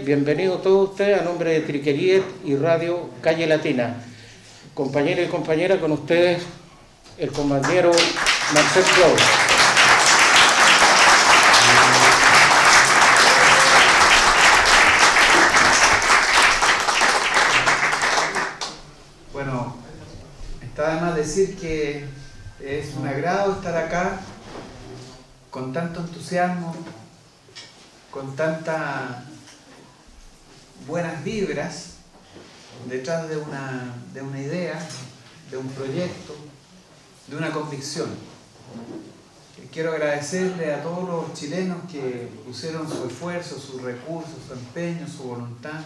Bienvenidos todos ustedes a nombre de Triqueriet y Radio Calle Latina. Compañeros y compañeras, con ustedes el compañero Marcel Flores. Bueno, está de más decir que es un agrado estar acá con tanto entusiasmo, con tantas buenas vibras detrás de una idea, de un proyecto, de una convicción. Quiero agradecerle a todos los chilenos que pusieron su esfuerzo, sus recursos, su empeño, su voluntad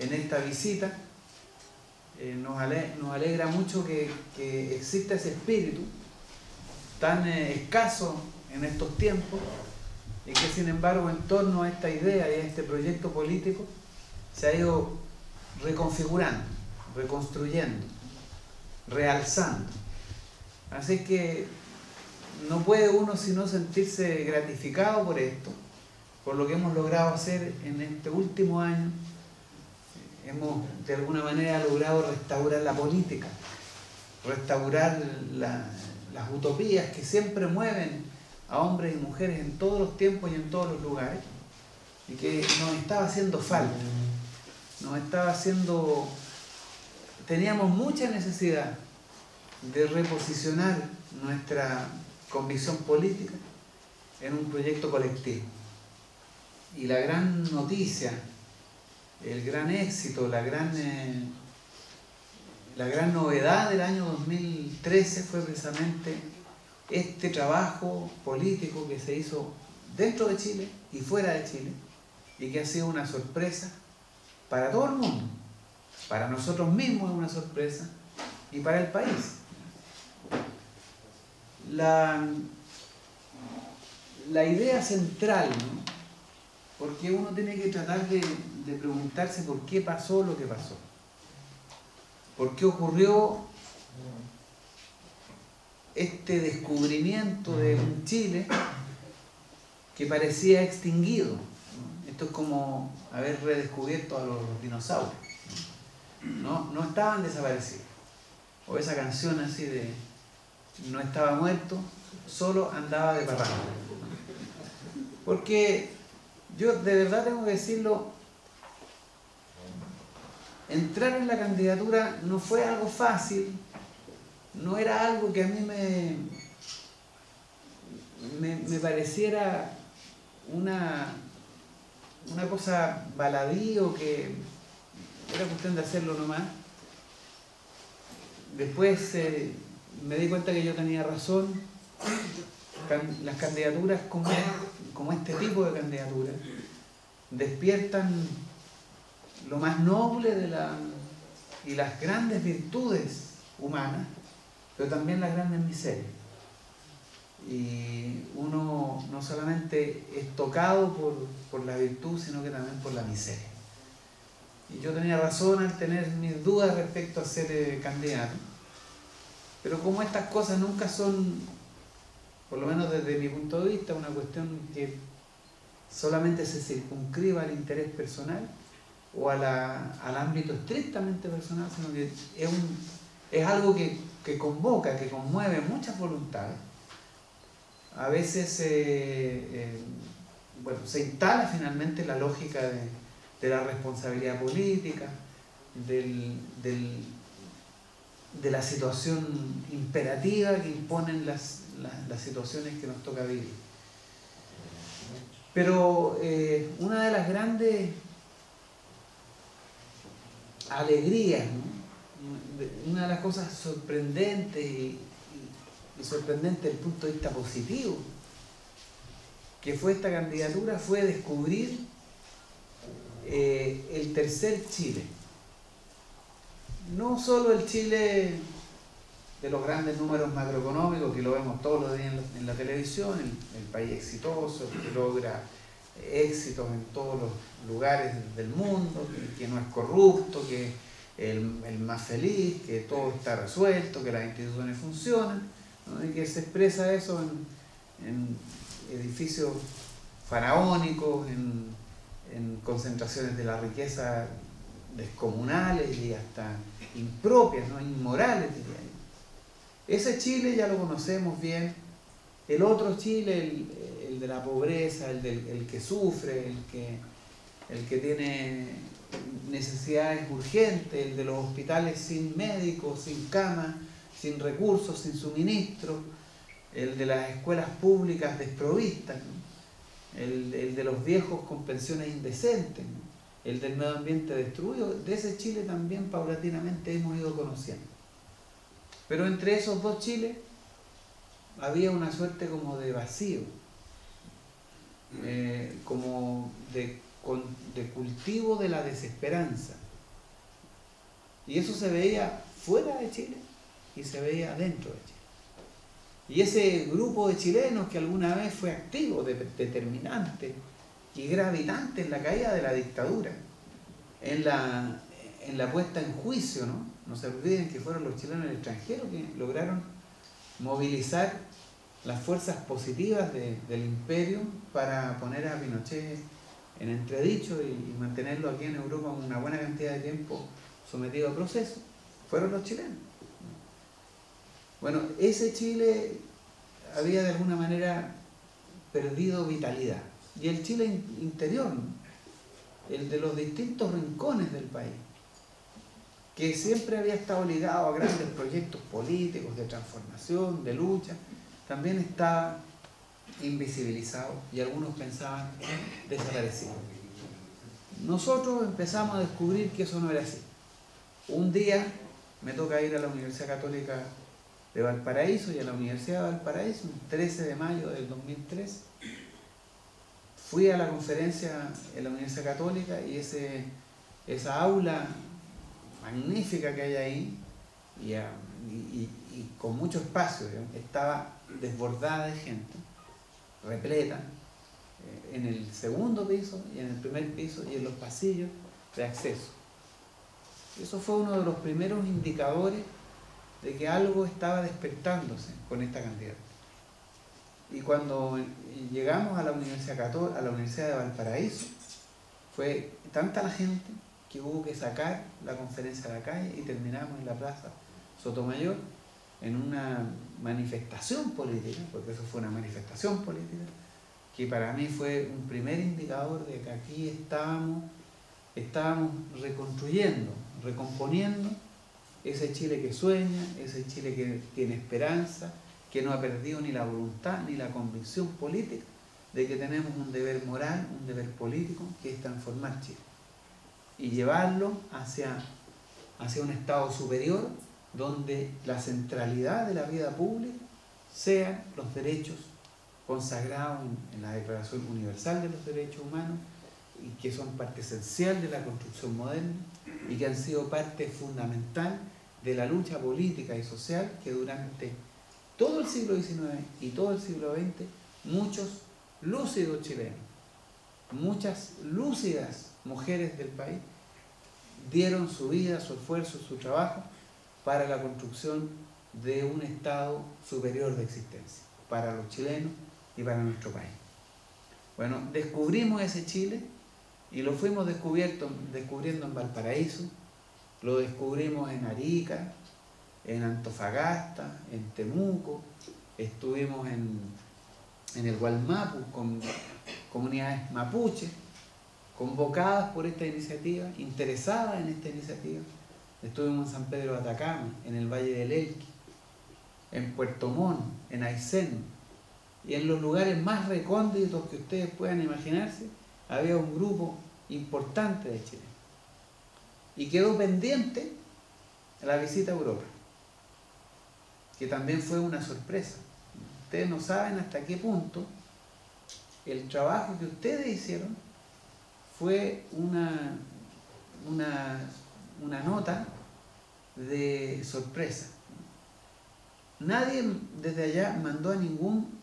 en esta visita. Nos alegra mucho que exista ese espíritu tan escaso en estos tiempos y que sin embargo en torno a esta idea y a este proyecto político se ha ido reconfigurando, reconstruyendo, realzando. Así que no puede uno sino sentirse gratificado por esto, por lo que hemos logrado hacer en este último año. Hemos de alguna manera logrado restaurar la política, restaurar las utopías que siempre mueven a hombres y mujeres en todos los tiempos y en todos los lugares, y que nos estaba haciendo falta. Teníamos mucha necesidad de reposicionar nuestra convicción política en un proyecto colectivo. Y la gran noticia, el gran éxito, la gran novedad del año 2013 fue precisamente este trabajo político que se hizo dentro de Chile y fuera de Chile, y que ha sido una sorpresa para todo el mundo. Para nosotros mismos es una sorpresa, y para el país. La idea central, ¿no? Porque uno tiene que tratar de preguntarse por qué pasó lo que pasó. ¿Por qué ocurrió este descubrimiento de un Chile que parecía extinguido? Esto es como haber redescubierto a los dinosaurios. No estaban desaparecidos. O esa canción así de no estaba muerto, solo andaba de parranda. Porque yo de verdad tengo que decirlo, entrar en la candidatura no fue algo fácil, no era algo que a mí me pareciera una cosa baladí, o que era cuestión de hacerlo nomás. Después me di cuenta que yo tenía razón. Las candidaturas como este tipo de candidaturas despiertan lo más noble y las grandes virtudes humanas, pero también las grandes miserias. Y uno no solamente es tocado por la virtud, sino que también por la miseria. Y yo tenía razón al tener mis dudas respecto a ser candidato. Pero como estas cosas nunca son, por lo menos desde mi punto de vista, una cuestión que solamente se circunscriba al interés personal o al ámbito estrictamente personal, sino que es algo que convoca, que conmueve muchas voluntades. A veces se instala finalmente la lógica de la responsabilidad política, de la situación imperativa que imponen las situaciones que nos toca vivir. Pero una de las grandes alegrías, ¿no? Una de las cosas sorprendentes y sorprendente desde el punto de vista positivo que fue esta candidatura, fue descubrir el tercer Chile. No solo el Chile de los grandes números macroeconómicos que lo vemos todos los días en la televisión, el país exitoso, que logra éxitos en todos los lugares del mundo, que no es corrupto, que es el más feliz, que todo está resuelto, que las instituciones funcionan, ¿no? Y que se expresa eso en edificios faraónicos, en en concentraciones de la riqueza descomunales y hasta impropias, ¿no? Inmorales, diría yo. Ese Chile ya lo conocemos bien. El otro Chile, el de la pobreza, el que sufre, el que tiene necesidades urgentes, el de los hospitales sin médicos, sin camas, sin recursos, sin suministros, el de las escuelas públicas desprovistas, ¿no? El de los viejos con pensiones indecentes, ¿no? El del medio ambiente destruido. De ese Chile también paulatinamente hemos ido conociendo. Pero entre esos dos Chiles había una suerte como de vacío, como de cultivo de la desesperanza. Y eso se veía fuera de Chile y se veía dentro de Chile. Y ese grupo de chilenos que alguna vez fue activo, determinante y gravitante en la caída de la dictadura, en la puesta en juicio, ¿no? No se olviden que fueron los chilenos del extranjero que lograron movilizar las fuerzas positivas del imperio para poner a Pinochet en entredicho y mantenerlo aquí en Europa una buena cantidad de tiempo sometido a proceso. Fueron los chilenos. Bueno, ese Chile había de alguna manera perdido vitalidad. Y el Chile interior, ¿no? El de los distintos rincones del país, que siempre había estado ligado a grandes proyectos políticos de transformación, de lucha, también estaba invisibilizado y algunos pensaban desaparecido. Nosotros empezamos a descubrir que eso no era así. Un día me toca ir a la Universidad Católica de Valparaíso y a la Universidad de Valparaíso, el 13 de mayo del 2003, fui a la conferencia en la Universidad Católica y esa aula magnífica que hay ahí y con mucho espacio, estaba desbordada de gente, repleta, en el segundo piso y en el primer piso y en los pasillos de acceso. Eso fue uno de los primeros indicadores de que algo estaba despertándose con esta cantidad. Y cuando llegamos a la Universidad de Valparaíso, fue tanta la gente que hubo que sacar la conferencia a la calle y terminamos en la Plaza Sotomayor en una manifestación política, porque eso fue una manifestación política, que para mí fue un primer indicador de que aquí estábamos reconstruyendo, recomponiendo ese Chile que sueña, ese Chile que tiene esperanza, que no ha perdido ni la voluntad ni la convicción política de que tenemos un deber moral, un deber político, que es transformar Chile y llevarlo hacia un estado superior donde la centralidad de la vida pública sean los derechos consagrados en la Declaración Universal de los Derechos Humanos y que son parte esencial de la construcción moderna y que han sido parte fundamental de la lucha política y social que durante todo el siglo XIX y todo el siglo XX muchos lúcidos chilenos, muchas lúcidas mujeres del país dieron su vida, su esfuerzo, su trabajo para la construcción de un estado superior de existencia para los chilenos y para nuestro país. Bueno, descubrimos ese Chile y lo fuimos descubriendo en Valparaíso, lo descubrimos en Arica, en Antofagasta, en Temuco, estuvimos en el Gualmapu con comunidades mapuches convocadas por esta iniciativa, interesadas en esta iniciativa. Estuvimos en San Pedro de Atacama, en el Valle del Elqui, en Puerto Montt, en Aysén, y en los lugares más recónditos que ustedes puedan imaginarse, había un grupo importante de chilenos. Y quedó pendiente la visita a Europa, que también fue una sorpresa. Ustedes no saben hasta qué punto el trabajo que ustedes hicieron fue una nota de sorpresa. Nadie desde allá mandó a ningún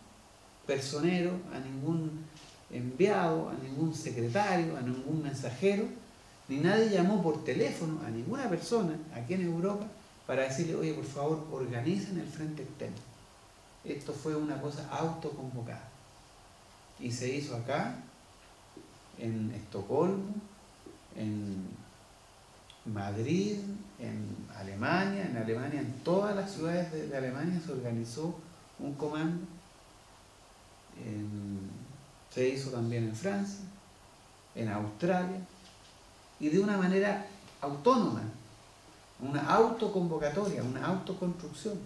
personero, a ningún enviado, a ningún secretario, a ningún mensajero, ni nadie llamó por teléfono a ninguna persona aquí en Europa para decirle, oye, por favor, organicen el frente externo. Esto fue una cosa autoconvocada. Y se hizo acá, en Estocolmo, en Madrid, en Alemania, en todas las ciudades de Alemania se organizó un comando, se hizo también en Francia, en Australia, y de una manera autónoma, una autoconvocatoria, una autoconstrucción.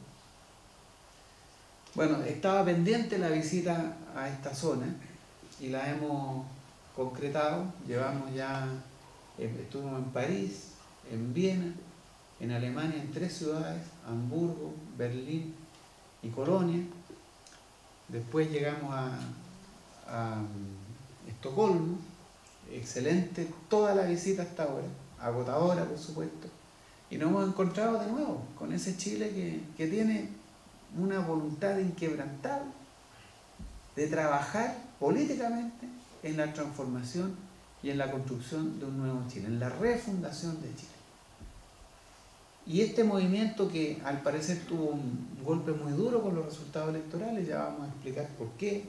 Bueno, estaba pendiente la visita a esta zona y la hemos concretado. Llevamos ya, estuvimos en París, en Viena, en Alemania, en 3 ciudades, Hamburgo, Berlín y Colonia. Después llegamos a Estocolmo. Excelente toda la visita hasta ahora, agotadora por supuesto, y nos hemos encontrado de nuevo con ese Chile que tiene una voluntad inquebrantable de trabajar políticamente en la transformación y en la construcción de un nuevo Chile, en la refundación de Chile. Y este movimiento, que al parecer tuvo un golpe muy duro con los resultados electorales, ya vamos a explicar por qué,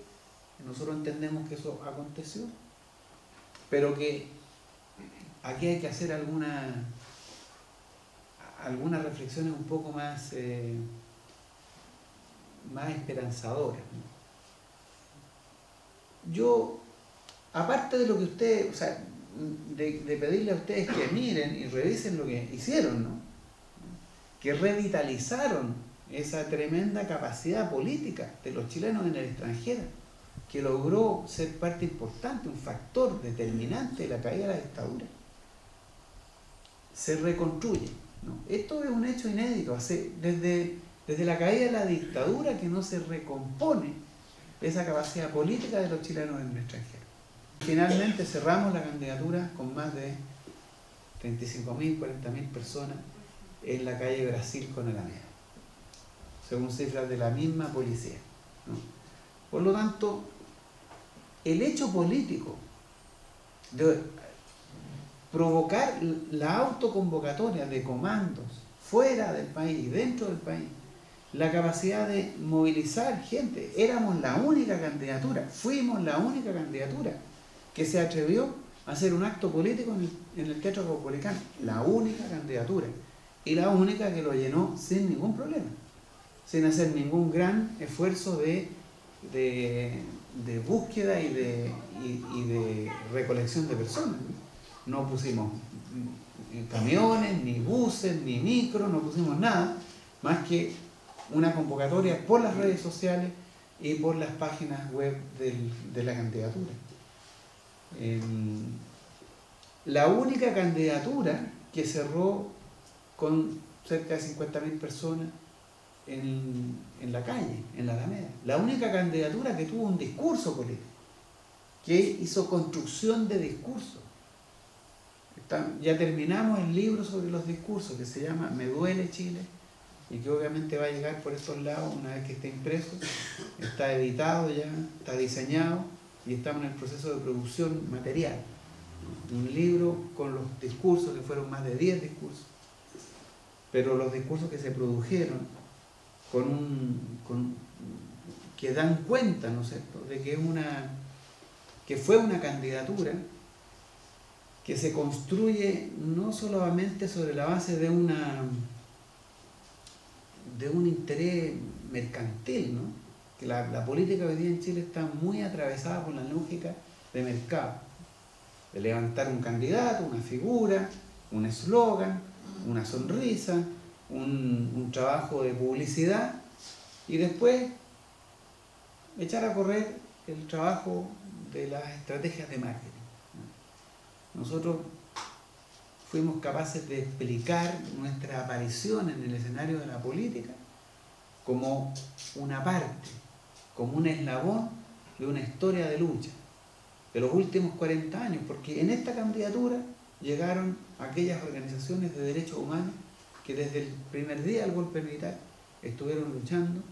nosotros entendemos que eso aconteció, pero que aquí hay que hacer algunas reflexiones un poco más esperanzadoras, ¿no? Yo, aparte de lo que ustedes, o sea, de pedirle a ustedes que miren y revisen lo que hicieron, ¿no? Que revitalizaron esa tremenda capacidad política de los chilenos en el extranjero, que logró ser parte importante, un factor determinante de la caída de la dictadura, se reconstruye, ¿no? Esto es un hecho inédito, desde la caída de la dictadura que no se recompone esa capacidad política de los chilenos en el extranjero. Finalmente cerramos la candidatura con más de 35.000, 40.000 personas en la calle Brasil con Alameda, según cifras de la misma policía, ¿no? Por lo tanto, el hecho político de provocar la autoconvocatoria de comandos fuera del país y dentro del país, la capacidad de movilizar gente, éramos la única candidatura, fuimos la única candidatura que se atrevió a hacer un acto político en el Teatro Caupolicán, la única candidatura, y la única que lo llenó sin ningún problema, sin hacer ningún gran esfuerzo de búsqueda y de recolección de personas. No pusimos camiones, ni buses, ni micros, no pusimos nada más que una convocatoria por las redes sociales y por las páginas web de la candidatura. La única candidatura que cerró con cerca de 50.000 personas en la calle, en la Alameda. La única candidatura que tuvo un discurso político, que hizo construcción de discurso. Ya terminamos el libro sobre los discursos, que se llama Me duele Chile, y que obviamente va a llegar por estos lados una vez que esté impreso. Está editado ya, está diseñado, y estamos en el proceso de producción material. Un libro con los discursos, que fueron más de 10 discursos, pero los discursos que se produjeron que dan cuenta, ¿no es cierto?, de que fue una candidatura que se construye no solamente sobre la base de un interés mercantil, ¿no? Que la política hoy día en Chile está muy atravesada por la lógica de mercado, de levantar un candidato, una figura, un eslogan, una sonrisa, un trabajo de publicidad, y después echar a correr el trabajo de las estrategias de marketing. Nosotros fuimos capaces de explicar nuestra aparición en el escenario de la política como una parte, como un eslabón de una historia de lucha de los últimos 40 años, porque en esta candidatura llegaron aquellas organizaciones de derechos humanos que desde el primer día del golpe militar estuvieron luchando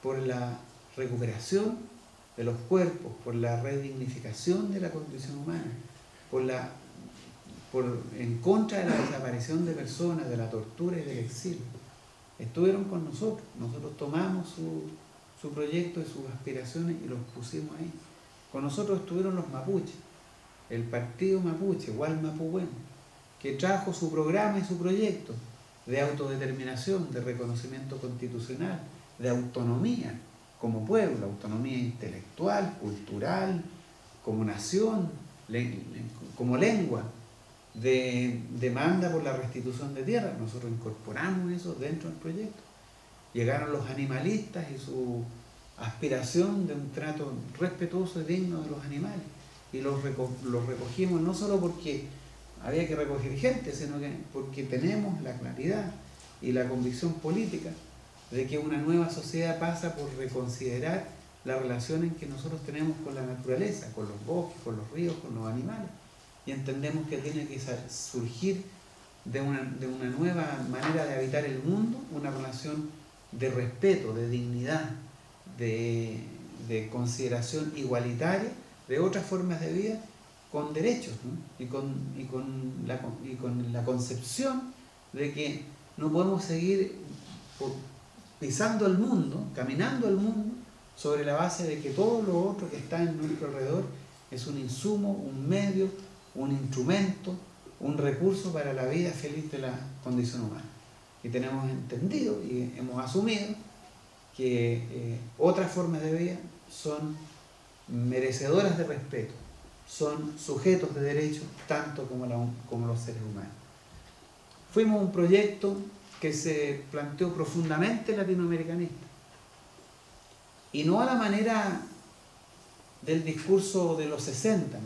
por la recuperación de los cuerpos, por la redignificación de la condición humana, en contra de la desaparición de personas, de la tortura y del exilio. Estuvieron con nosotros, nosotros tomamos su proyecto y sus aspiraciones y los pusimos ahí. Con nosotros estuvieron los mapuches, el partido mapuche, Gualmapuwen, que trajo su programa y su proyecto de autodeterminación, de reconocimiento constitucional, de autonomía como pueblo, autonomía intelectual, cultural, como nación, como lengua, de demanda por la restitución de tierra. Nosotros incorporamos eso dentro del proyecto. Llegaron los animalistas y su aspiración de un trato respetuoso y digno de los animales. Y los recogimos no solo porque había que recoger gente, sino que porque tenemos la claridad y la convicción política de que una nueva sociedad pasa por reconsiderar la relación en que nosotros tenemos con la naturaleza, con los bosques, con los ríos, con los animales. Y entendemos que tiene que surgir de una nueva manera de habitar el mundo, una relación de respeto, de dignidad, de consideración igualitaria, de otras formas de vida, con derechos, ¿no? y con la concepción de que no podemos seguir pisando el mundo, caminando el mundo, sobre la base de que todo lo otro que está en nuestro alrededor es un insumo, un medio, un instrumento, un recurso para la vida feliz de la condición humana. Y tenemos entendido y hemos asumido que otras formas de vida son merecedoras de respeto, son sujetos de derechos tanto como los seres humanos. Fuimos un proyecto que se planteó profundamente latinoamericanista, y no a la manera del discurso de los 60,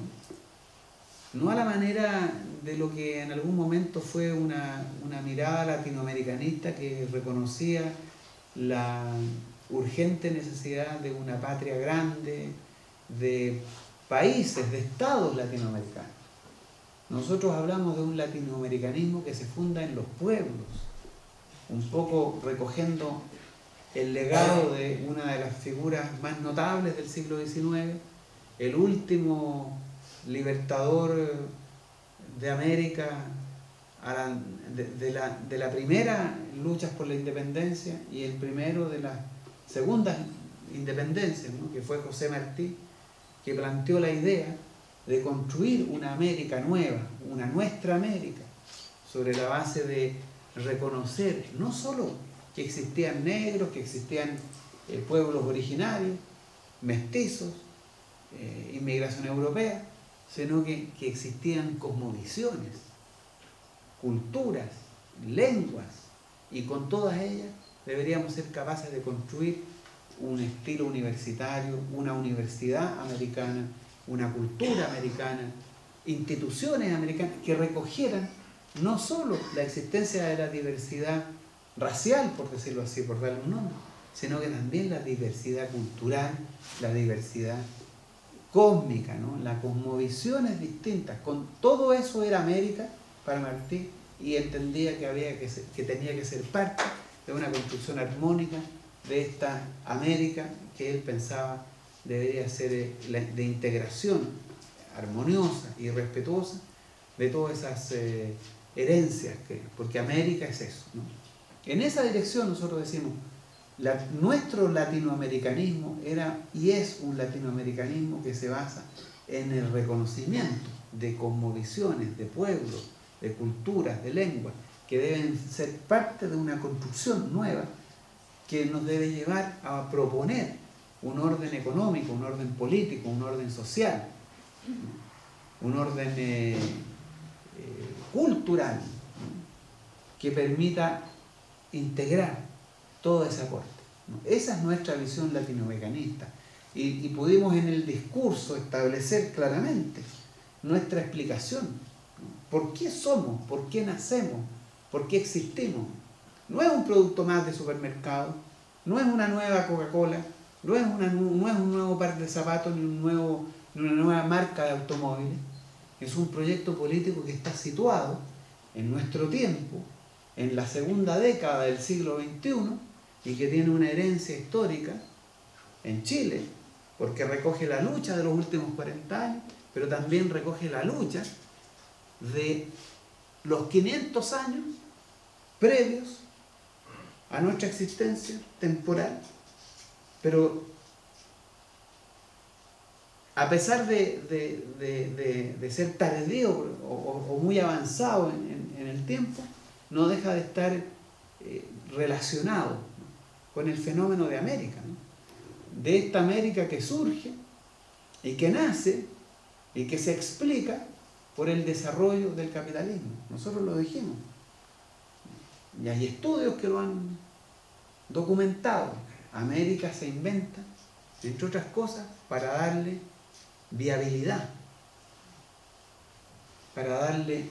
no a la manera de lo que en algún momento fue una mirada latinoamericanista que reconocía la urgente necesidad de una patria grande, de países, de estados latinoamericanos. Nosotros hablamos de un latinoamericanismo que se funda en los pueblos, un poco recogiendo el legado de una de las figuras más notables del siglo XIX, el último libertador de América de la primera luchas por la independencia y el primero de las segundas independencias, ¿no? Que fue José Martí, que planteó la idea de construir una América nueva, una nuestra América, sobre la base de reconocer no solo que existían negros, que existían pueblos originarios, mestizos, inmigración europea, sino que existían cosmovisiones, culturas, lenguas, y con todas ellas deberíamos ser capaces de construir un estilo universitario, una universidad americana, una cultura americana, instituciones americanas que recogieran no solo la existencia de la diversidad racial, por decirlo así, por darle un nombre, sino que también la diversidad cultural, la diversidad cósmica, ¿no? Las cosmovisiones distintas. Con todo eso era América para Martí, y entendía que tenía que ser parte de una construcción armónica de esta América que él pensaba debería ser de integración armoniosa y respetuosa de todas esas herencias, porque América es eso, ¿no? En esa dirección nosotros decimos, nuestro latinoamericanismo era y es un latinoamericanismo que se basa en el reconocimiento de cosmovisiones, de pueblos, de culturas, de lenguas, que deben ser parte de una construcción nueva que nos debe llevar a proponer un orden económico, un orden político, un orden social, un orden cultural, que permita integrar todo ese aporte. Esa es nuestra visión latinoamericanista, y pudimos en el discurso establecer claramente nuestra explicación. ¿Por qué somos? ¿Por qué nacemos? ¿Por qué existimos? No es un producto más de supermercado, no es una nueva Coca-Cola, no es un nuevo par de zapatos ni una nueva marca de automóviles. Es un proyecto político que está situado en nuestro tiempo, en la segunda década del siglo XXI, y que tiene una herencia histórica en Chile, porque recoge la lucha de los últimos 40 años, pero también recoge la lucha de los 500 años previos a nuestra existencia temporal, pero a pesar de ser tardío o muy avanzado en el tiempo, no deja de estar relacionado, ¿no?, con el fenómeno de América, ¿no?, de esta América que surge y que nace y que se explica por el desarrollo del capitalismo. Nosotros lo dijimos. Y hay estudios que lo han documentado. América se inventa, entre otras cosas, para darle viabilidad, para darle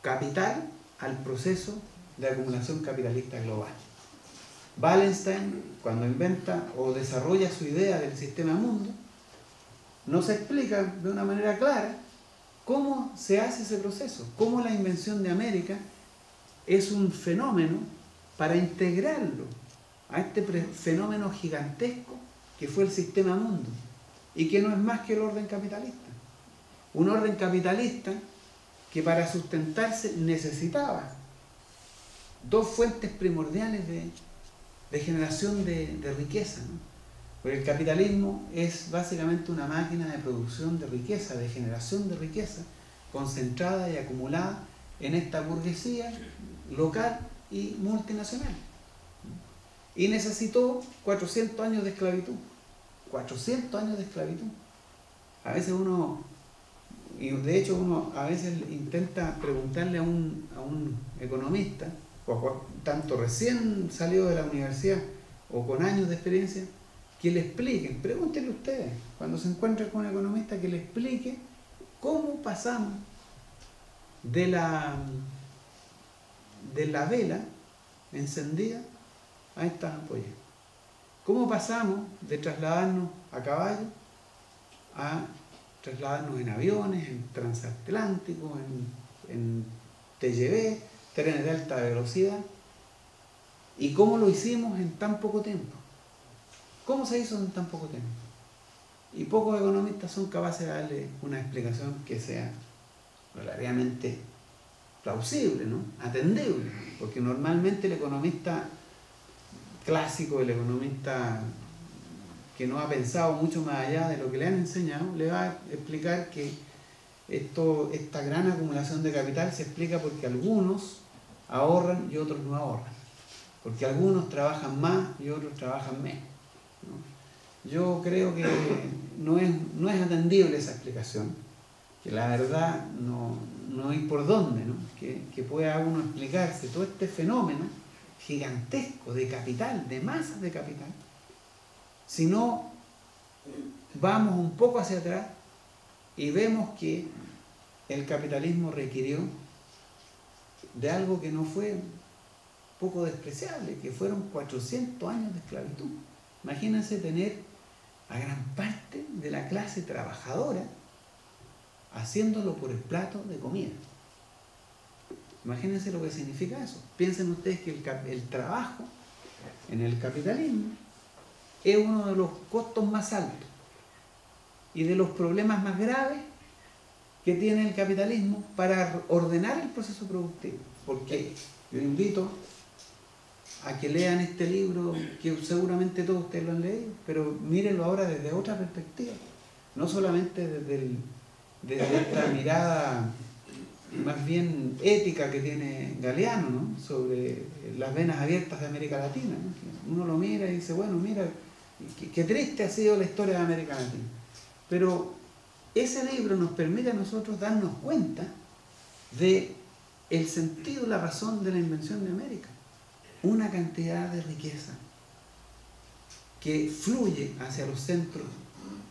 capital al proceso de acumulación capitalista global. Wallenstein, cuando inventa o desarrolla su idea del sistema mundo, nos explica de una manera clara cómo se hace ese proceso, cómo la invención de América es un fenómeno para integrarlo a este fenómeno gigantesco que fue el sistema mundo y que no es más que el orden capitalista. Un orden capitalista que para sustentarse necesitaba dos fuentes primordiales de generación de riqueza, ¿no? Porque el capitalismo es básicamente una máquina de producción de riqueza, de generación de riqueza, concentrada y acumulada en esta burguesía local y multinacional. Y necesitó 400 años de esclavitud. 400 años de esclavitud. A veces uno, y de hecho uno a veces intenta preguntarle a un economista, tanto recién salido de la universidad o con años de experiencia, que le expliquen, pregúntenle ustedes, cuando se encuentren con un economista, que le explique cómo pasamos de la vela encendida a estas ampollas. ¿Cómo pasamos de trasladarnos a caballo a trasladarnos en aviones, en transatlánticos, en TGV, trenes de alta velocidad? ¿Y cómo lo hicimos en tan poco tiempo? ¿Cómo se hizo en tan poco tiempo? Y pocos economistas son capaces de darle una explicación que sea relativamente plausible, ¿no?, atendible, porque normalmente el economista clásico, el economista que no ha pensado mucho más allá de lo que le han enseñado, le va a explicar que esta gran acumulación de capital se explica porque algunos ahorran y otros no ahorran, porque algunos trabajan más y otros trabajan menos, ¿no? Yo creo que no es atendible esa explicación, que la verdad no hay por dónde, ¿no?, que pueda uno explicarse todo este fenómeno gigantesco de capital, de masas de capital, si no vamos un poco hacia atrás y vemos que el capitalismo requirió de algo que no fue poco despreciable, que fueron 400 años de esclavitud. Imagínense tener a gran parte de la clase trabajadora haciéndolo por el plato de comida. Imagínense lo que significa eso. Piensen ustedes que el trabajo en el capitalismo es uno de los costos más altos y de los problemas más graves que tiene el capitalismo para ordenar el proceso productivo. Porque yo invito a que lean este libro, que seguramente todos ustedes lo han leído, pero mírenlo ahora desde otra perspectiva, no solamente desde esta mirada más bien ética que tiene Galeano, ¿no?, sobre las venas abiertas de América Latina, ¿no? Uno lo mira y dice, bueno, mira, qué triste ha sido la historia de América Latina. Pero ese libro nos permite a nosotros darnos cuenta de el sentido, la razón de la invención de América. Una cantidad de riqueza que fluye hacia los centros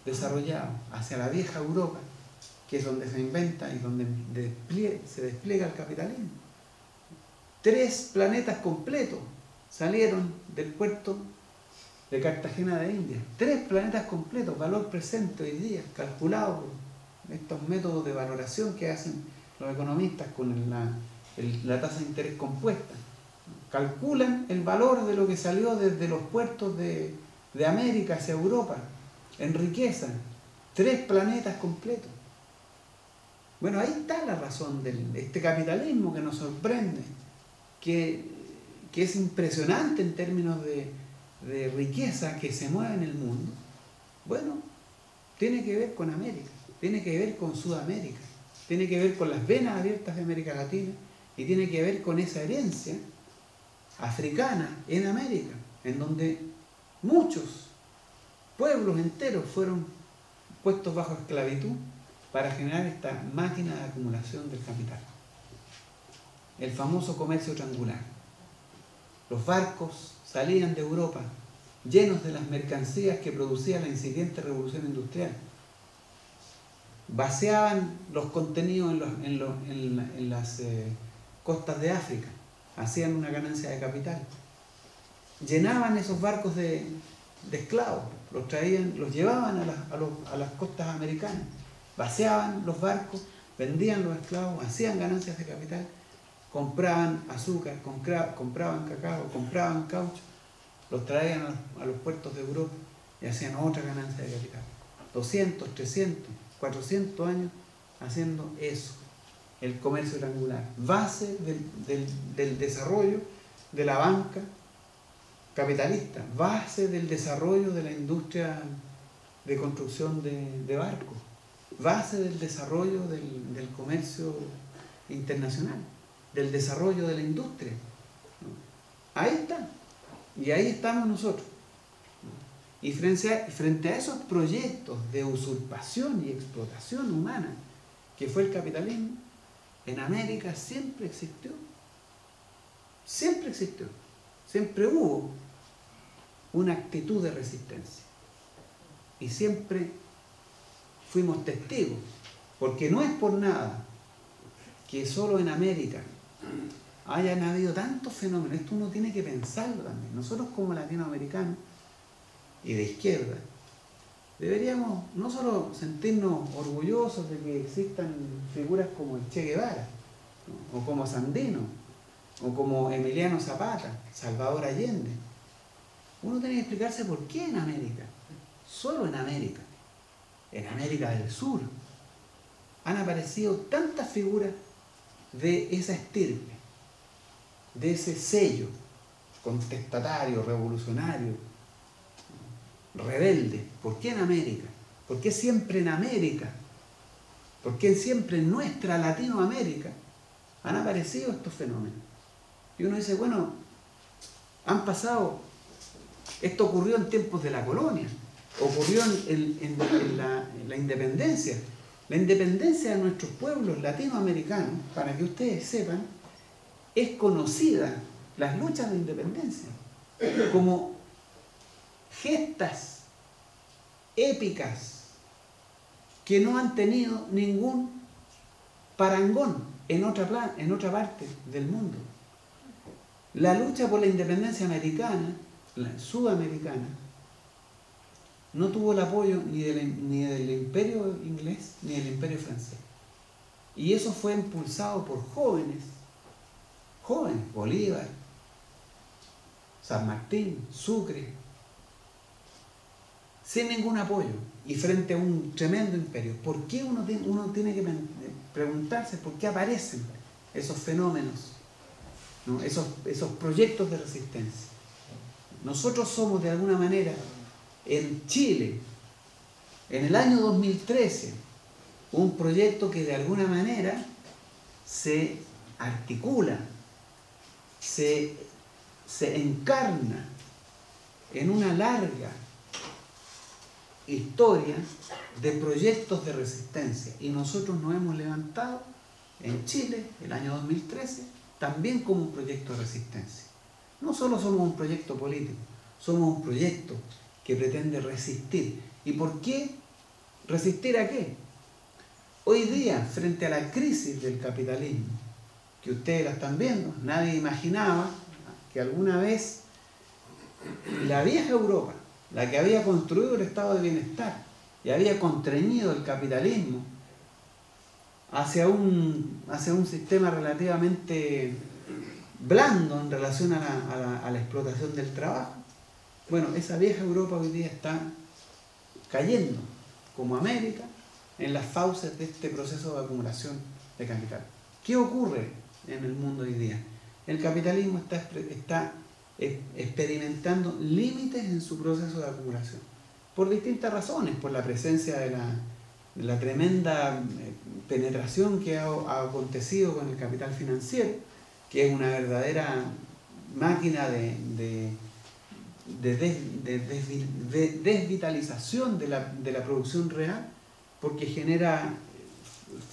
desarrollados, hacia la vieja Europa, que es donde se inventa y donde se despliega el capitalismo. 3 planetas completos salieron del puerto de Cartagena de India. 3 planetas completos, valor presente hoy día, calculado por estos métodos de valoración que hacen los economistas con la tasa de interés compuesta. Calculan el valor de lo que salió desde los puertos de América hacia Europa en riqueza. 3 planetas completos. Bueno, ahí está la razón de este capitalismo que nos sorprende, que es impresionante en términos de riqueza que se mueve en el mundo. Bueno, tiene que ver con América, tiene que ver con Sudamérica, tiene que ver con las venas abiertas de América Latina y tiene que ver con esa herencia africana en América, en donde muchos pueblos enteros fueron puestos bajo esclavitud para generar esta máquina de acumulación del capital. El famoso comercio triangular. Los barcos salían de Europa llenos de las mercancías que producía la incipiente revolución industrial. Vaciaban los contenidos en las costas de África, hacían una ganancia de capital. Llenaban esos barcos de esclavos, los traían, los llevaban a las costas americanas, vaciaban los barcos, vendían los esclavos, hacían ganancias de capital, compraban azúcar, compraban cacao, compraban caucho, los traían a los puertos de Europa y hacían otra ganancia de capital. 200, 300, 400 años haciendo eso, el comercio triangular, base del desarrollo de la banca capitalista, base del desarrollo de la industria de construcción de barcos, base del desarrollo del comercio internacional, del desarrollo de la industria. Ahí está, y ahí estamos nosotros. Y frente a esos proyectos de usurpación y explotación humana que fue el capitalismo, en América siempre existió, siempre hubo una actitud de resistencia. Y siempre fuimos testigos, porque no es por nada que solo en América hayan habido tantos fenómenos. Esto uno tiene que pensarlo también. Nosotros como latinoamericanos y de izquierda deberíamos no solo sentirnos orgullosos de que existan figuras como el Che Guevara, ¿no? O como Sandino, o como Emiliano Zapata, Salvador Allende. Uno tiene que explicarse por qué en América, solo en América del Sur, han aparecido tantas figuras de esa estirpe, de ese sello contestatario, revolucionario, rebelde. ¿Por qué en América? ¿Por qué siempre en América? ¿Por qué siempre en nuestra Latinoamérica han aparecido estos fenómenos? Y uno dice, bueno, han pasado, esto ocurrió en tiempos de la colonia, ocurrió en la independencia. La independencia de nuestros pueblos latinoamericanos, para que ustedes sepan, es conocida, las luchas de independencia, como gestas épicas que no han tenido ningún parangón en otra parte del mundo. La lucha por la independencia americana, la sudamericana, no tuvo el apoyo ni del imperio inglés ni del imperio francés. Y eso fue impulsado por jóvenes, Bolívar, San Martín, Sucre, sin ningún apoyo y frente a un tremendo imperio. ¿Por qué uno tiene que preguntarse por qué aparecen esos fenómenos, ¿no? esos proyectos de resistencia? Nosotros somos de alguna manera, en Chile, en el año 2013, un proyecto que de alguna manera se articula, se encarna en una larga historia de proyectos de resistencia. Y nosotros nos hemos levantado en Chile, el año 2013, también como un proyecto de resistencia. No solo somos un proyecto político, somos un proyecto que pretende resistir. ¿Y por qué? ¿Resistir a qué? Hoy día, frente a la crisis del capitalismo, que ustedes la están viendo, nadie imaginaba que alguna vez la vieja Europa, la que había construido el estado de bienestar y había contrañido el capitalismo hacia un sistema relativamente blando en relación a la explotación del trabajo. Bueno, esa vieja Europa hoy día está cayendo, como América, en las fauces de este proceso de acumulación de capital. ¿Qué ocurre en el mundo hoy día? El capitalismo está experimentando límites en su proceso de acumulación. por distintas razones, por la presencia de la tremenda penetración que ha acontecido con el capital financiero, que es una verdadera máquina de desvitalización de la producción real, porque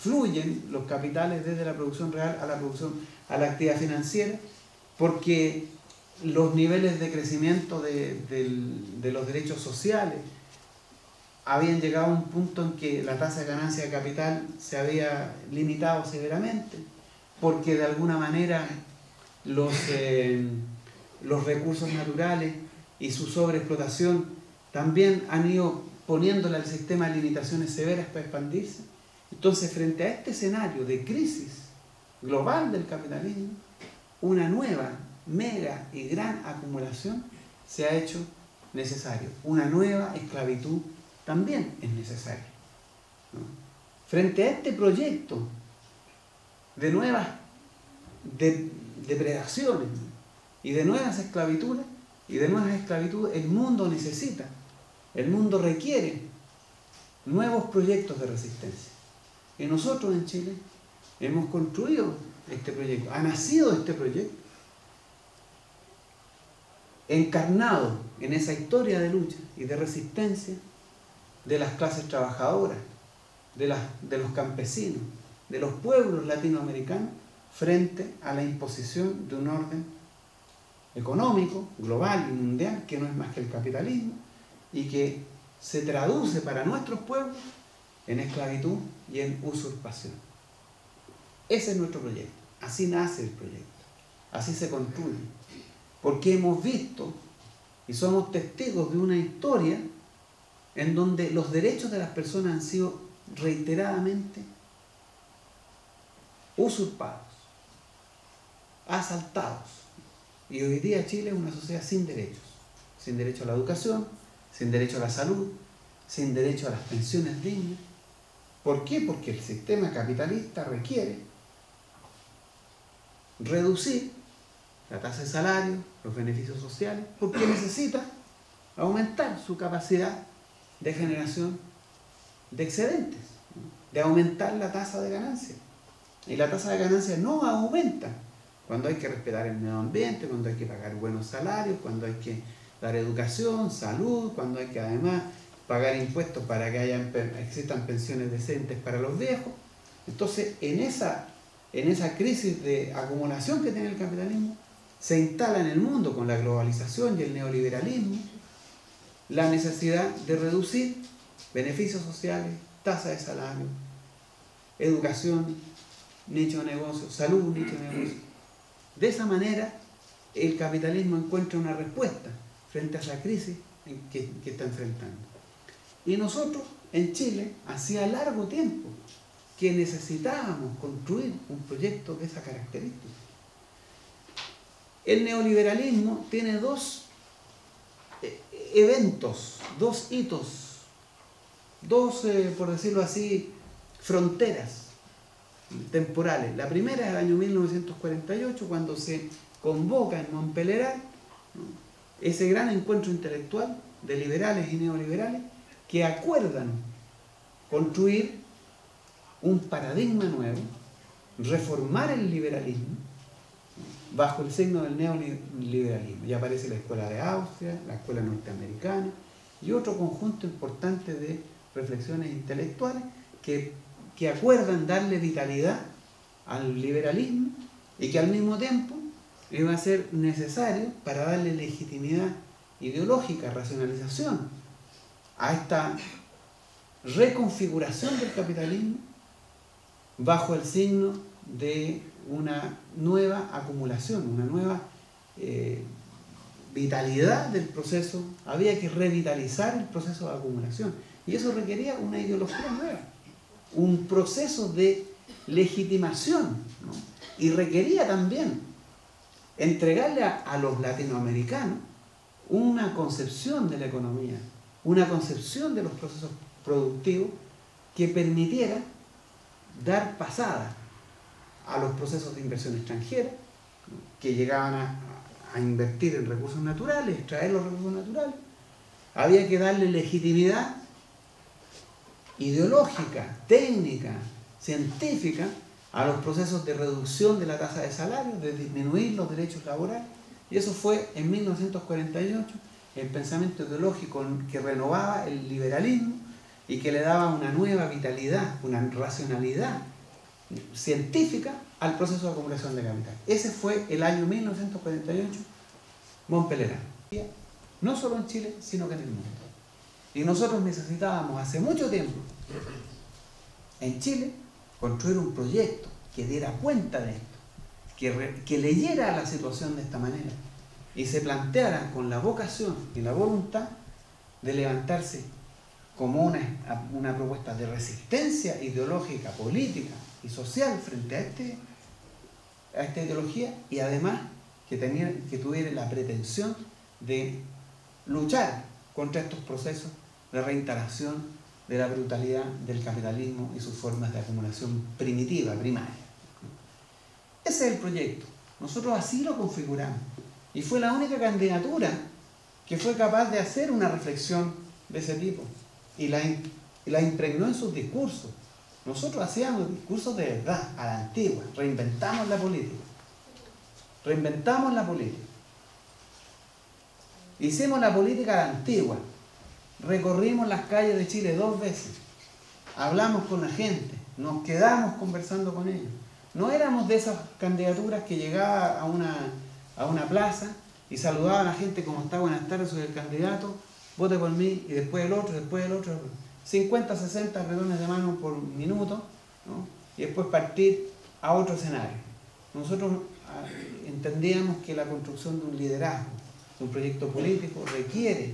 fluyen los capitales desde la producción real a la actividad financiera, porque los niveles de crecimiento de los derechos sociales habían llegado a un punto en que la tasa de ganancia de capital se había limitado severamente, porque de alguna manera los recursos naturales y su sobreexplotación también han ido poniéndole al sistema limitaciones severas para expandirse. Entonces, frente a este escenario de crisis global del capitalismo, una nueva, mega y gran acumulación se ha hecho necesario. Una nueva esclavitud también es necesaria, ¿no? Frente a este proyecto de nuevas depredaciones y de nuevas esclavitudes, el mundo necesita, el mundo requiere nuevos proyectos de resistencia. Y nosotros en Chile hemos construido este proyecto, ha nacido este proyecto, encarnado en esa historia de lucha y de resistencia de las clases trabajadoras, de los campesinos, de los pueblos latinoamericanos, frente a la imposición de un orden económico, global y mundial, que no es más que el capitalismo, y que se traduce para nuestros pueblos en esclavitud y en usurpación. Ese es nuestro proyecto, así nace el proyecto, así se construye, porque hemos visto y somos testigos de una historia en donde los derechos de las personas han sido reiteradamente usurpados, asaltados. Y hoy día Chile es una sociedad sin derecho a la educación, sin derecho a la salud, sin derecho a las pensiones dignas. ¿Por qué? Porque el sistema capitalista requiere reducir la tasa de salario, los beneficios sociales, porque necesita aumentar su capacidad de generación de excedentes, de aumentar la tasa de ganancia. Y la tasa de ganancia no aumenta cuando hay que respetar el medio ambiente, cuando hay que pagar buenos salarios, cuando hay que dar educación, salud, cuando hay que además pagar impuestos para que existan pensiones decentes para los viejos. Entonces, en esa crisis de acumulación que tiene el capitalismo, se instala en el mundo con la globalización y el neoliberalismo la necesidad de reducir beneficios sociales, tasa de salario, educación, nicho de negocio, salud, nicho de negocio. De esa manera, el capitalismo encuentra una respuesta frente a esa crisis que está enfrentando. Y nosotros, en Chile, hacía largo tiempo que necesitábamos construir un proyecto de esa característica. El neoliberalismo tiene dos eventos, dos hitos, por decirlo así, fronteras temporales. La primera es el año 1948, cuando se convoca en Montpellier, ¿no?, ese gran encuentro intelectual de liberales y neoliberales que acuerdan construir un paradigma nuevo, reformar el liberalismo bajo el signo del neoliberalismo. Ya aparece la escuela de Austria, la escuela norteamericana y otro conjunto importante de reflexiones intelectuales que acuerdan darle vitalidad al liberalismo y que al mismo tiempo iba a ser necesario para darle legitimidad ideológica, racionalización a esta reconfiguración del capitalismo bajo el signo de una nueva acumulación, una nueva vitalidad del proceso. Había que revitalizar el proceso de acumulación y eso requería una ideología nueva, un proceso de legitimación, ¿no? Y requería también entregarle a los latinoamericanos una concepción de la economía, una concepción de los procesos productivos que permitiera dar pasada a los procesos de inversión extranjera, ¿no?, que llegaban a invertir en recursos naturales, extraer los recursos naturales, Había que darle legitimidad ideológica, técnica, científica a los procesos de reducción de la tasa de salario, de disminuir los derechos laborales. Y eso fue en 1948 el pensamiento ideológico que renovaba el liberalismo y que le daba una nueva vitalidad, una racionalidad científica al proceso de acumulación de capital. Ese fue el año 1948, Montpellier. No solo en Chile, sino que en el mundo. Y nosotros necesitábamos hace mucho tiempo en Chile construir un proyecto que diera cuenta de esto, que leyera la situación de esta manera y se planteara con la vocación y la voluntad de levantarse como una propuesta de resistencia ideológica, política y social frente a esta ideología, y además que tuviera la pretensión de luchar contra estos procesos de reinstalación de la brutalidad del capitalismo y sus formas de acumulación primitiva, primaria. Ese es el proyecto. Nosotros así lo configuramos. Y fue la única candidatura que fue capaz de hacer una reflexión de ese tipo. Y la impregnó en sus discursos. Nosotros hacíamos discursos de verdad, a la antigua. Reinventamos la política. Reinventamos la política. Hicimos la política a la antigua. Recorrimos las calles de Chile 2 veces. Hablamos con la gente. Nos quedamos conversando con ellos. No éramos de esas candidaturas que llegaba a una plaza y saludaba a la gente como está, buenas tardes, soy el candidato, vote por mí, y después el otro, 50, 60 redones de mano por minuto, ¿no? Y después partir a otro escenario. Nosotros entendíamos que la construcción de un liderazgo, de un proyecto político, requiere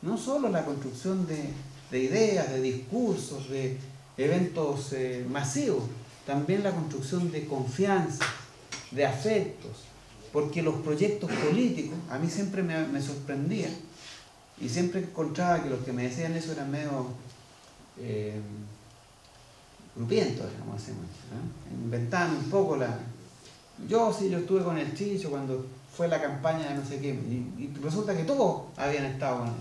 no solo la construcción de ideas, de discursos, de eventos masivos, también la construcción de confianza, de afectos, porque los proyectos políticos, a mí siempre me sorprendía, y siempre encontraba que los que me decían eso eran medio grupientos, digamos así, ¿no? Inventaban un poco yo estuve con el Chicho cuando fue la campaña de no sé qué, y resulta que todos habían estado con él.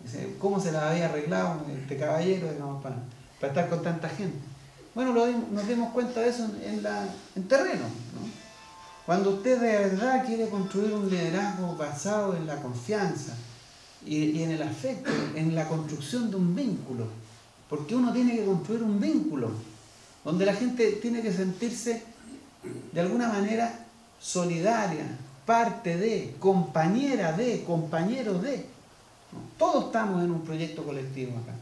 Dice, ¿cómo se la había arreglado este caballero, digamos, para estar con tanta gente? Bueno, nos dimos cuenta de eso en terreno, ¿no? Cuando usted de verdad quiere construir un liderazgo basado en la confianza y en el afecto, en la construcción de un vínculo, porque uno tiene que construir un vínculo donde la gente tiene que sentirse de alguna manera solidaria, parte de, compañera de, compañero de. ¿No? Todos estamos en un proyecto colectivo acá.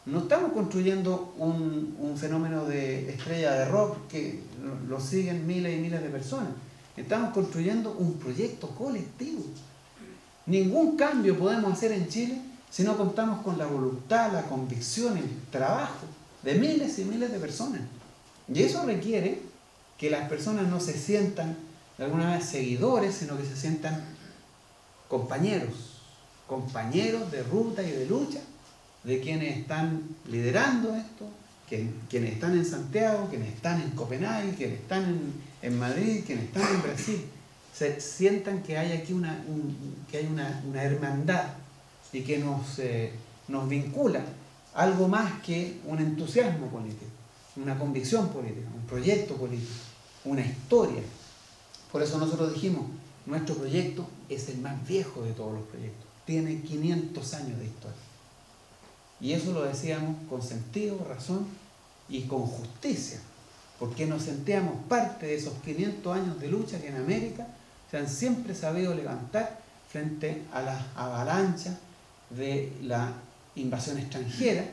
No estamos construyendo un fenómeno de estrella de rock que lo siguen miles y miles de personas. Estamos construyendo un proyecto colectivo. Ningún cambio podemos hacer en Chile si no contamos con la voluntad, la convicción, el trabajo de miles y miles de personas. Y eso requiere que las personas no se sientan de alguna manera seguidores, sino que se sientan compañeros de ruta y de lucha, de quienes están liderando esto, quienes están en Santiago, quienes están en Copenhague, quienes están en Madrid, quienes están en Brasil. Se sientan que hay aquí una hermandad y que nos vincula algo más que un entusiasmo político, una convicción política, un proyecto político, una historia. Por eso nosotros dijimos, nuestro proyecto es el más viejo de todos los proyectos, tiene 500 años de historia. Y eso lo decíamos con sentido, razón y con justicia, porque nos sentíamos parte de esos 500 años de lucha que en América se han siempre sabido levantar frente a las avalanchas de la invasión extranjera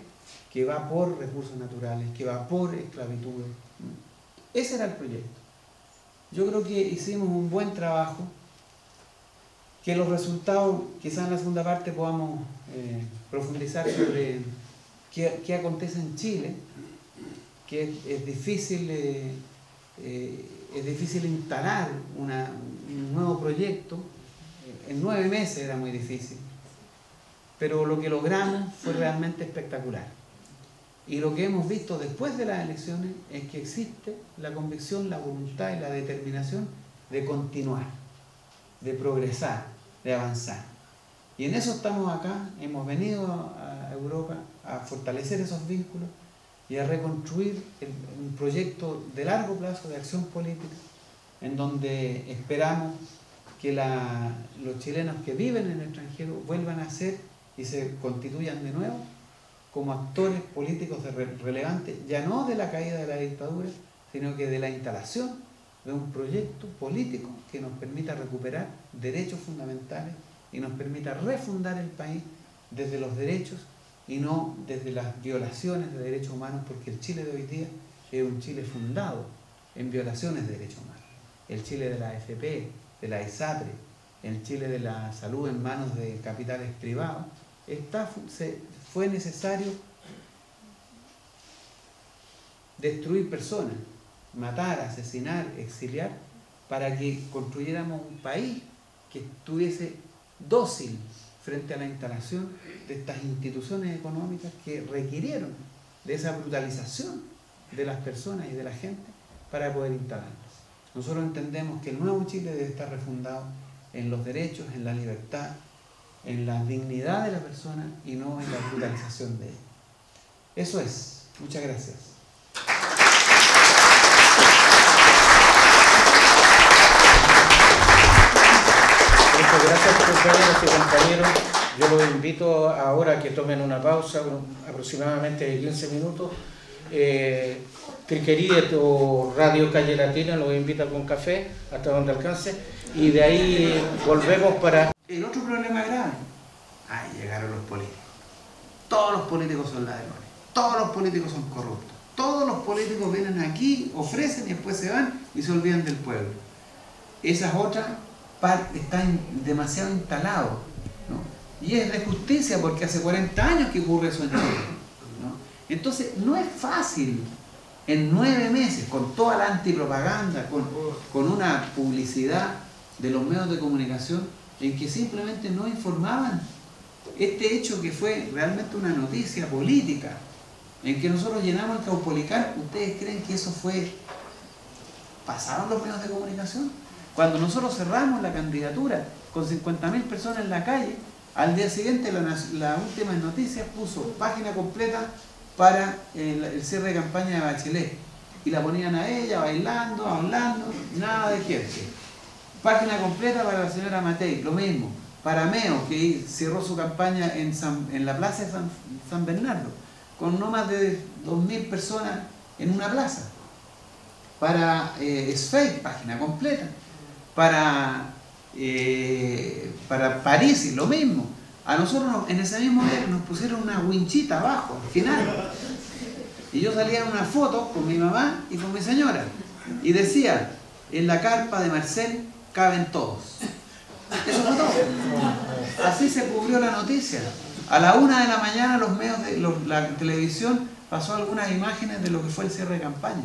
que va por recursos naturales, que va por esclavitud. Ese era el proyecto. Yo creo que hicimos un buen trabajo, que los resultados, quizás en la segunda parte podamos profundizar sobre qué acontece en Chile, que es difícil instalar un nuevo proyecto. En 9 meses era muy difícil, pero lo que logramos fue realmente espectacular. Y lo que hemos visto después de las elecciones es que existe la convicción, la voluntad y la determinación de continuar, de progresar, de avanzar. Y en eso estamos acá, hemos venido a Europa a fortalecer esos vínculos y a reconstruir un proyecto de largo plazo de acción política, en donde esperamos que los chilenos que viven en el extranjero vuelvan a ser y se constituyan de nuevo como actores políticos relevantes, ya no de la caída de la dictadura, sino que de la instalación de un proyecto político que nos permita recuperar derechos fundamentales y nos permita refundar el país desde los derechos y no desde las violaciones de derechos humanos, porque el Chile de hoy día es un Chile fundado en violaciones de derechos humanos. El Chile de la AFP, de la ISAPRE, el Chile de la salud en manos de capitales privados, fue necesario destruir personas, matar, asesinar, exiliar, para que construyéramos un país que estuviese dócil frente a la instalación de estas instituciones económicas que requirieron de esa brutalización de las personas y de la gente para poder instalarnos. Nosotros entendemos que el nuevo Chile debe estar refundado en los derechos, en la libertad, en la dignidad de la persona y no en la brutalización de ella. Eso es. Muchas gracias. Muchas gracias, compañeros y compañeros. Yo los invito ahora a que tomen una pausa, aproximadamente de 15 minutos. Triqueriet o Radio Calle Latina los invita con café hasta donde alcance y de ahí volvemos para... El otro problema grave, ahí llegaron los políticos. Todos los políticos son ladrones, todos los políticos son corruptos, todos los políticos vienen aquí, ofrecen y después se van y se olvidan del pueblo. Esas otras están demasiado instalados, ¿no? Y es de justicia porque hace 40 años que ocurre eso en Chile, ¿no? Entonces no es fácil en 9 meses, con toda la antipropaganda, con una publicidad de los medios de comunicación en que simplemente no informaban este hecho que fue realmente una noticia política, en que nosotros llenamos el Caupolicán. ¿Ustedes creen que eso fue pasado en los medios de comunicación? Cuando nosotros cerramos la candidatura con 50.000 personas en la calle, al día siguiente la última noticia puso página completa para el cierre de campaña de Bachelet y la ponían a ella bailando, hablando, nada de gente. Página completa para la señora Matei, lo mismo. Para Meo, que cerró su campaña en la plaza de San Bernardo, con no más de 2.000 personas en una plaza. Para Sfeir, página completa. Para París, lo mismo. A nosotros en ese mismo día nos pusieron una winchita abajo, al final. Y yo salía en una foto con mi mamá y con mi señora. Y decía, en la carpa de Marcel caben todos. Eso fue todo. Así se cubrió la noticia. A la 1 de la mañana los medios de la televisión pasó algunas imágenes de lo que fue el cierre de campaña.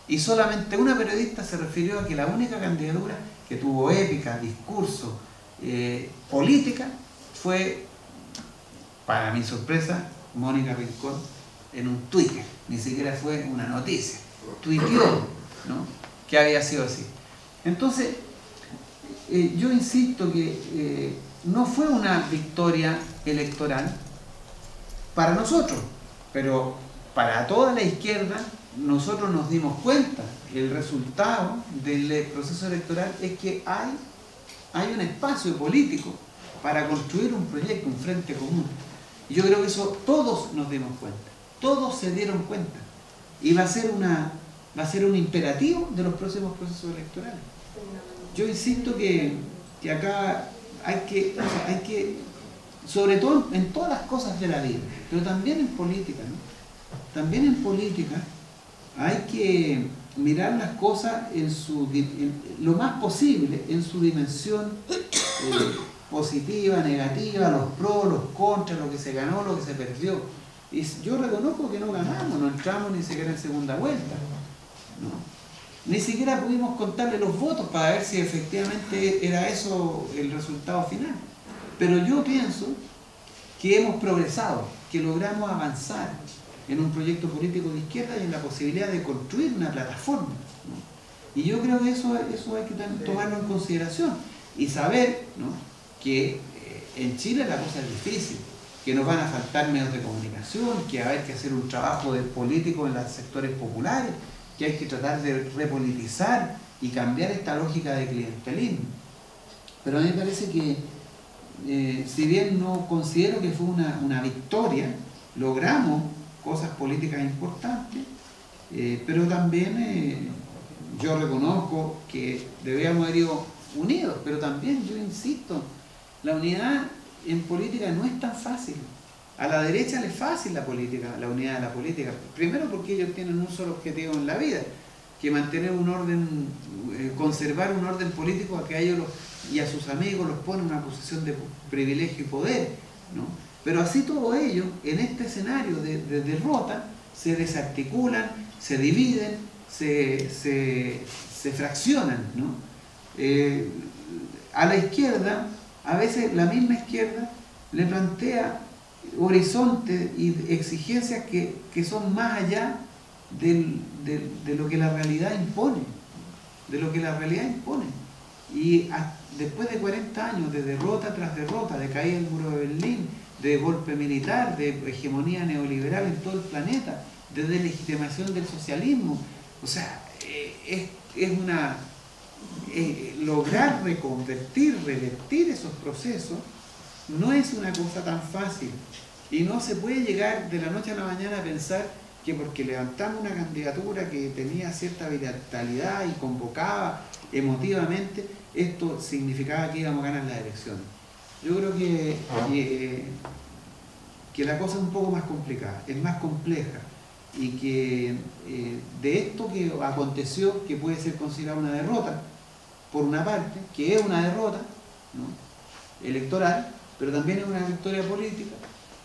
Y solamente una periodista se refirió a que la única candidatura que tuvo épica, discurso, política, fue, para mi sorpresa, Mónica Rincón en un Twitter. Ni siquiera fue una noticia. Tuiteó, ¿no?, que había sido así. Entonces, yo insisto que no fue una victoria electoral para nosotros, pero para toda la izquierda nosotros nos dimos cuenta que el resultado del proceso electoral es que hay un espacio político para construir un proyecto, un frente común. Y yo creo que eso todos nos dimos cuenta, todos se dieron cuenta, y va a ser un imperativo de los próximos procesos electorales. Yo insisto que acá hay que, sobre todo en todas las cosas de la vida, pero también en política, ¿no? También en política hay que mirar las cosas lo más posible en su dimensión positiva, negativa, los pros, los contras, lo que se ganó, lo que se perdió. Y yo reconozco que no ganamos, no entramos ni siquiera en segunda vuelta, ¿no? Ni siquiera pudimos contarle los votos para ver si efectivamente era eso el resultado final. Pero yo pienso que hemos progresado, que logramos avanzar en un proyecto político de izquierda y en la posibilidad de construir una plataforma, ¿no? Y yo creo que eso hay que tomarlo en consideración y saber, ¿no?, que en Chile la cosa es difícil, que nos van a faltar medios de comunicación, que va a haber que hacer un trabajo de político en los sectores populares, que hay que tratar de repolitizar y cambiar esta lógica de clientelismo. Pero a mí me parece que, si bien no considero que fue una victoria, logramos cosas políticas importantes, pero también yo reconozco que debíamos haber ido unidos, pero también yo insisto, la unidad en política no es tan fácil. A la derecha le es fácil la política, la unidad de la política. Primero porque ellos tienen un solo objetivo en la vida, que mantener un orden, conservar un orden político a que a ellos y a sus amigos los pone en una posición de privilegio y poder, ¿no? Pero así todos ellos, en este escenario de derrota, se desarticulan, se dividen, se fraccionan, ¿no? A la izquierda, a veces la misma izquierda le plantea horizontes y exigencias que son más allá de lo que la realidad impone, y después de 40 años de derrota tras derrota, de caída del muro de Berlín, de golpe militar, de hegemonía neoliberal en todo el planeta, de delegitimación del socialismo, o sea, lograr reconvertir, revertir esos procesos no es una cosa tan fácil, y no se puede llegar de la noche a la mañana a pensar que porque levantamos una candidatura que tenía cierta vitalidad y convocaba emotivamente, esto significaba que íbamos a ganar las elecciones. Yo creo que la cosa es un poco más complicada, es más compleja, y que de esto que aconteció, que puede ser considerada una derrota, por una parte, que es una derrota, ¿no?, electoral, pero también es una victoria política,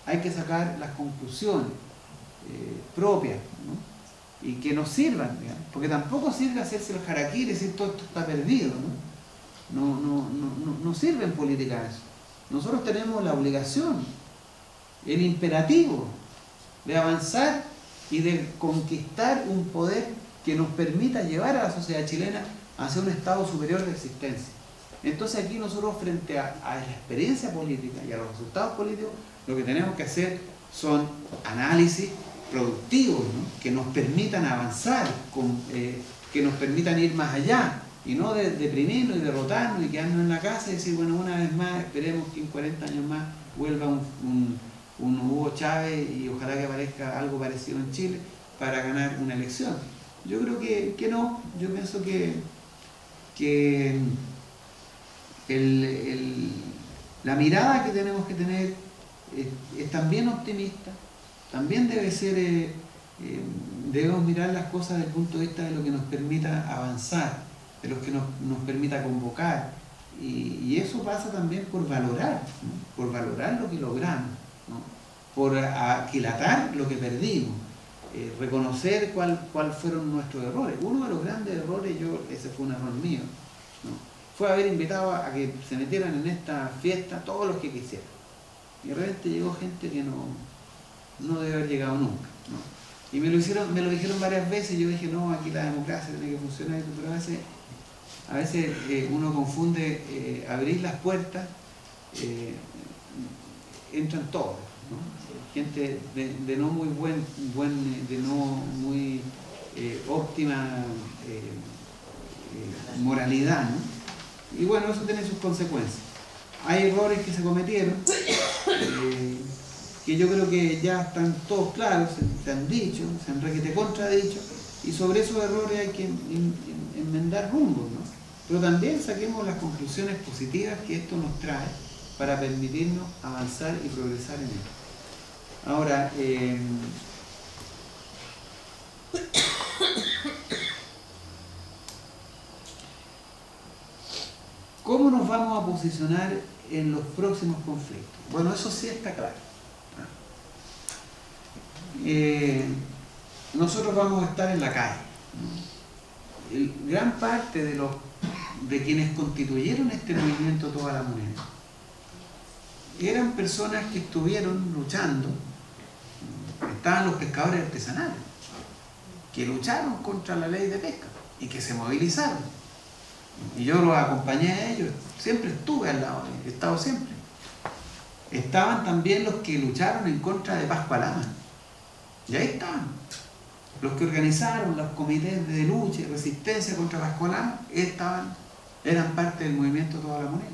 hay que sacar las conclusiones propias, ¿no?, y que nos sirvan, digamos, porque tampoco sirve hacerse el harakiri y decir todo esto está perdido, no sirve en política eso. Nosotros tenemos la obligación, el imperativo de avanzar y de conquistar un poder que nos permita llevar a la sociedad chilena hacia un estado superior de existencia. Entonces aquí nosotros, frente a la experiencia política y a los resultados políticos, lo que tenemos que hacer son análisis productivos, ¿no?, que nos permitan avanzar, que nos permitan ir más allá, y no de deprimirnos y derrotarnos y quedarnos en la casa y decir, bueno, una vez más, esperemos que en 40 años más vuelva un Hugo Chávez y ojalá que aparezca algo parecido en Chile para ganar una elección. Yo creo que no, yo pienso que la mirada que tenemos que tener es también optimista, también debe ser, debemos mirar las cosas desde el punto de vista de lo que nos permita avanzar, de lo que nos permita convocar, y eso pasa también por valorar, ¿no?, por valorar lo que logramos, ¿no?, por aquilatar lo que perdimos, reconocer cuál fueron nuestros errores. Uno de los grandes errores, ese fue un error mío, ¿no?, fue haber invitado a que se metieran en esta fiesta todos los que quisieran, y de repente llegó gente que no debe haber llegado nunca, ¿no? Y me lo dijeron varias veces, y yo dije, no, aquí la democracia tiene que funcionar, pero a veces uno confunde abrir las puertas, entran todos, ¿no?, gente de no muy de no muy óptima moralidad, ¿no? Y bueno, eso tiene sus consecuencias. Hay errores que se cometieron, que yo creo que ya están todos claros, se han dicho, se han requete contradicho, y sobre esos errores hay que enmendar rumbos, ¿no? Pero también saquemos las conclusiones positivas que esto nos trae para permitirnos avanzar y progresar en esto. Ahora, ¿cómo nos vamos a posicionar en los próximos conflictos? Bueno, eso sí está claro. Nosotros vamos a estar en la calle, ¿no? Gran parte de quienes constituyeron este movimiento Toda la Moneda eran personas que estuvieron luchando. Estaban los pescadores artesanales, que lucharon contra la ley de pesca y que se movilizaron. Y yo los acompañé a ellos, siempre estuve al lado de ellos, he estado siempre. estaban también los que lucharon en contra de Pascua Lama. Y ahí estaban. Los que organizaron los comités de lucha y resistencia contra Pascua Lama eran parte del movimiento Toda la Moneda.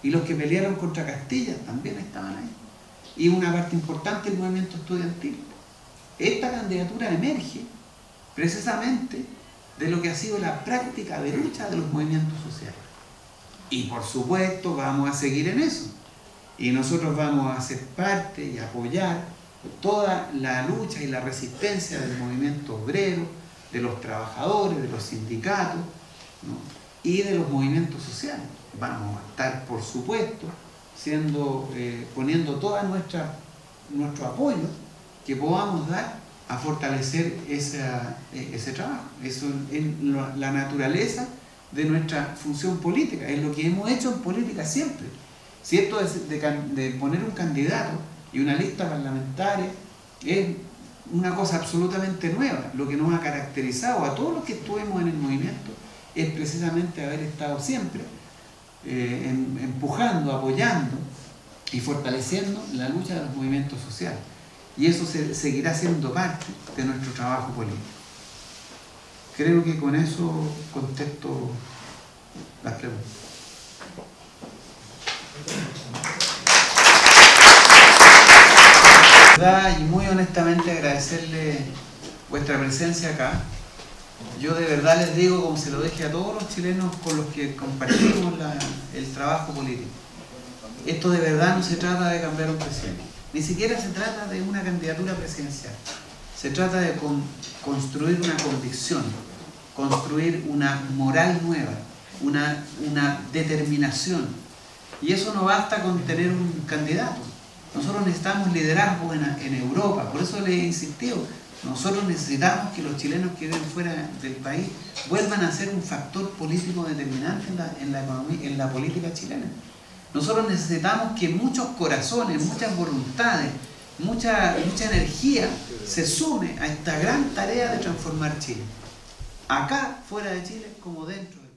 Y los que pelearon contra Castilla también estaban ahí. Y una parte importante del movimiento estudiantil. Esta candidatura emerge precisamente de lo que ha sido la práctica de lucha de los movimientos sociales. Y por supuesto vamos a seguir en eso. Y nosotros vamos a ser parte y apoyar toda la lucha y la resistencia del movimiento obrero, de los trabajadores, de los sindicatos, ¿no? Y de los movimientos sociales. Vamos a estar, por supuesto, poniendo todo nuestro apoyo que podamos dar a fortalecer ese trabajo. Eso es la naturaleza de nuestra función política, es lo que hemos hecho en política siempre. Si esto de poner un candidato y una lista parlamentaria es una cosa absolutamente nueva, lo que nos ha caracterizado a todos los que estuvimos en el movimiento es precisamente haber estado siempre empujando, apoyando y fortaleciendo la lucha de los movimientos sociales. Y eso seguirá siendo parte de nuestro trabajo político. Creo que con eso contesto las preguntas. Y muy honestamente agradecerle vuestra presencia acá. Yo de verdad les digo, como se lo dije a todos los chilenos con los que compartimos el trabajo político, esto de verdad no se trata de cambiar un presidente, ni siquiera se trata de una candidatura presidencial, se trata de construir una convicción, construir una moral nueva, una determinación, y eso no basta con tener un candidato. Nosotros necesitamos liderazgo en Europa, por eso les he insistido. Nosotros necesitamos que los chilenos que viven fuera del país vuelvan a ser un factor político determinante en la política chilena. Nosotros necesitamos que muchos corazones, muchas voluntades, mucha energía se sume a esta gran tarea de transformar Chile. Acá, fuera de Chile, como dentro de